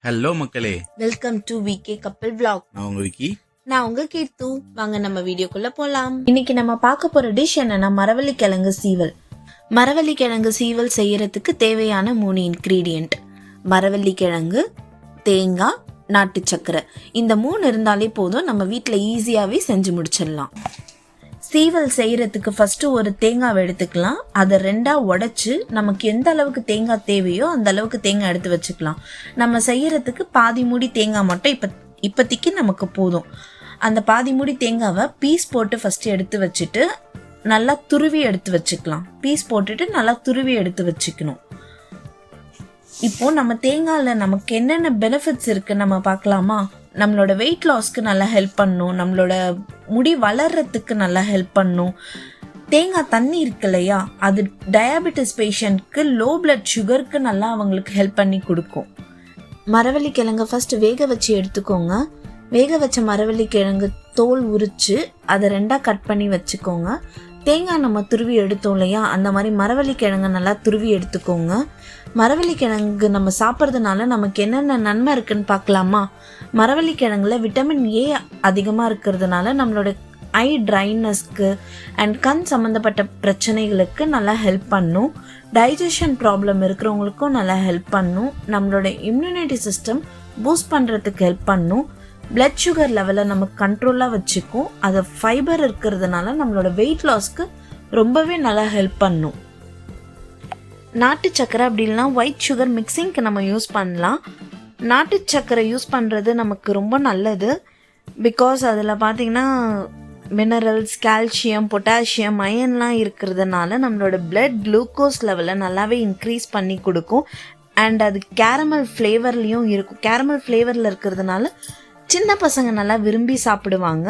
Hello மக்களே, welcome to VK கப்பல் vlog. நான் உங்க விக்கி. நான் உங்க கீர்த்து. வாங்க நம்ம வீடியோக்குள்ள போலாம். இன்னைக்கு நம்ம பார்க்க போற டிஷ் என்னன்னா மரவள்ளி கிழங்கு சீவல். மரவள்ளி கிழங்கு சீவல் செய்யறதுக்கு தேவையான 3 இன்கிரீடியன்ட்: மரவள்ளி கிழங்கு, தேங்காய், நாட்டு சக்கரை. இந்த 3 இருந்தாலே போதும், நம்ம வீட்டில் ஈஸியாகவே செஞ்சு முடிச்சிடலாம். சீவல் செய்யறதுக்கு ஃபர்ஸ்ட் ஒரு தேங்காவை எடுத்துக்கலாம். அதை 2ஆ உடைச்சு நமக்கு எந்த அளவுக்கு தேங்காய் தேவையோ அந்த அளவுக்கு தேங்காய் எடுத்து வச்சுக்கலாம். நம்ம செய்யறதுக்கு பாதி மூடி தேங்காய் மட்டும் இப்போதைக்கு நமக்கு போதும். அந்த பாதி மூடி தேங்காவை பீஸ் போட்டு ஃபர்ஸ்ட் எடுத்து வச்சுட்டு நல்லா துருவி எடுத்து வச்சுக்கலாம். பீஸ் போட்டுட்டு நல்லா துருவி எடுத்து வச்சுக்கணும். இப்போ நம்ம தேங்காயில் நமக்கு என்னென்ன பெனிஃபிட்ஸ் இருக்குது நம்ம பார்க்கலாமா? நம்மளோட வெயிட் லாஸ்க்கு நல்லா ஹெல்ப் பண்ணும், நம்மளோட முடி வளர்றதுக்கு நல்லா ஹெல்ப் பண்ணும். தேங்காய் தண்ணி இருக்கு இல்லையா, அது டயாபெட்டிஸ் பேஷண்ட்க்கு, லோ பிளட் சுகருக்கு நல்லா அவங்களுக்கு ஹெல்ப் பண்ணி கொடுக்கும். மரவள்ளி கிழங்கு ஃபர்ஸ்ட் வேக வச்சு எடுத்துக்கோங்க. வேக வச்ச மரவள்ளி கிழங்கு தோல் உரிச்சு அதை 2ஆ கட் பண்ணி வச்சுக்கோங்க. தேங்காய் நம்ம துருவி எடுத்தோம் இல்லையா, அந்த மாதிரி மரவள்ளி கிழங்கு நல்லா துருவி எடுத்துக்கோங்க. மரவள்ளி கிழங்கு நம்ம சாப்பிட்றதுனால நமக்கு என்னென்ன நன்மை இருக்குன்னு பார்க்கலாமா? மரவள்ளி கிழங்குல விட்டமின் ஏ அதிகமாக இருக்கிறதுனால நம்மளோட ஐ ட்ரைனஸ்க்கு அண்ட் கண் சம்மந்தப்பட்ட பிரச்சனைகளுக்கு நல்லா ஹெல்ப் பண்ணும். டைஜஷன் ப்ராப்ளம் இருக்கிறவங்களுக்கும் நல்லா ஹெல்ப் பண்ணும். நம்மளோட இம்யூனிட்டி சிஸ்டம் பூஸ்ட் பண்ணுறதுக்கு ஹெல்ப் பண்ணும். பிளட் சுகர் லெவலை நமக்கு கண்ட்ரோலாக வச்சுக்கும். அது ஃபைபர் இருக்கிறதுனால நம்மளோட வெயிட் லாஸ்க்கு ரொம்பவே நல்லா ஹெல்ப் பண்ணும். நாட்டு சக்கரை அப்படி இல்லைனா ஒயிட் சுகர் மிக்சிங்க்கு நம்ம யூஸ் பண்ணலாம். நாட்டு சக்கரை யூஸ் பண்ணுறது நமக்கு ரொம்ப நல்லது. பிகாஸ் அதில் பார்த்திங்கன்னா மினரல்ஸ், கால்சியம், பொட்டாசியம், அயன்லாம் இருக்கிறதுனால நம்மளோட பிளட் குளுக்கோஸ் லெவலை நல்லாவே இன்க்ரீஸ் பண்ணி கொடுக்கும். அண்ட் அது கேரமல் ஃப்ளேவர்லேயும் இருக்கும். கேரமல் ஃப்ளேவரில் இருக்கிறதுனால சின்ன பசங்க நல்லா விரும்பி சாப்பிடுவாங்க.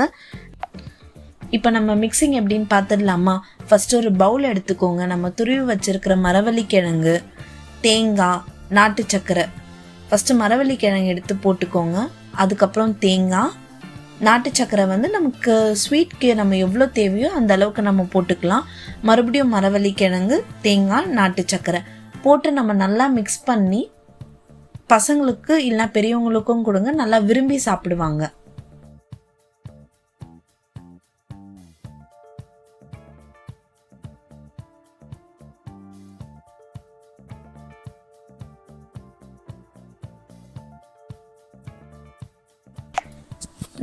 இப்போ நம்ம மிக்சிங் எப்படின்னு பார்த்துடலாமா? ஃபஸ்ட்டு ஒரு பவுல் எடுத்துக்கோங்க. நம்ம துருவி வச்சுருக்கிற மரவள்ளி கிழங்கு, தேங்காய், நாட்டு சக்கரை. ஃபஸ்ட்டு மரவள்ளி கிழங்கு எடுத்து போட்டுக்கோங்க. அதுக்கப்புறம் தேங்காய், நாட்டு சக்கரை நமக்கு ஸ்வீட்க்கு நம்ம எவ்வளோ தேவையோ அந்த அளவுக்கு நம்ம போட்டுக்கலாம். மறுபடியும் மரவள்ளி கிழங்கு, தேங்காய், நாட்டு சக்கரை போட்டு நம்ம நல்லா மிக்ஸ் பண்ணி பசங்களுக்கு இல்லை பெரியவங்களுக்கும் கொடுங்க, நல்லா விரும்பி சாப்பிடுவாங்க.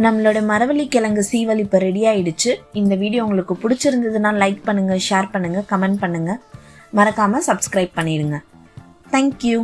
நம்மளோட மரவள்ளி கிழங்கு சீவல் இப்போ ரெடி ஆயிடுச்சு. இந்த வீடியோ உங்களுக்கு பிடிச்சிருந்ததுன்னா லைக் பண்ணுங்கள், ஷேர் பண்ணுங்கள், கமெண்ட் பண்ணுங்கள். மறக்காமல் சப்ஸ்கிரைப் பண்ணிடுங்க. தேங்க்யூ.